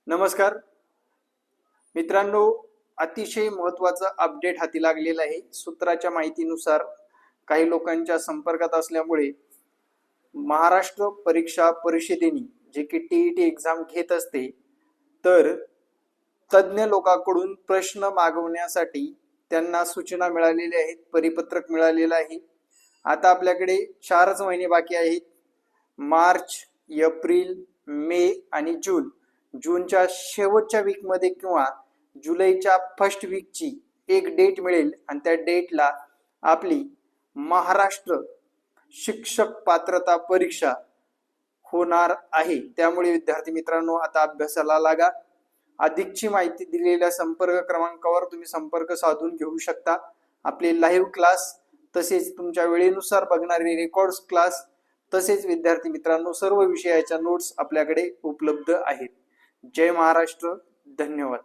नमस्कार मित्रांनो, अतिशय महत्त्वाचा अपडेट हाती लागलेला आहे। सूत्राच्या माहितीनुसार काही लोकांच्या संपर्कात असल्यामुळे महाराष्ट्र परीक्षा परिषदेने जे की टीईटी एक्झाम घेत असते, तर तज्ञ लोकांकडून प्रश्न मागवण्यासाठी त्यांना सूचना मिळालेल्या आहेत, परिपत्रक मिळालेलं आहे। आता आपल्याकडे 4च महिने बाकी आहेत। मार्च, एप्रिल, मे आणि जूनच्या शेवटच्या वीकमध्ये किंवा जुलैच्या फर्स्ट वीकची एक डेट मिळेल आणि त्या डेटला आपली महाराष्ट्र शिक्षक पात्रता परीक्षा होणार आहे। त्यामुळे विद्यार्थी मित्रांनो, आता अभ्यासाला लागा। अधिकची माहिती दिलेल्या संपर्क क्रमांकावर तुम्ही संपर्क साधून घेऊ शकता। आपले लाईव्ह क्लास, तसेच तुमच्या वेळेनुसार बघणारे रेकॉर्ड्स क्लास, तसेच विद्यार्थी मित्रांनो सर्व विषयाच्या नोट्स आपल्याकडे उपलब्ध आहेत। जय महाराष्ट्र, धन्यवाद।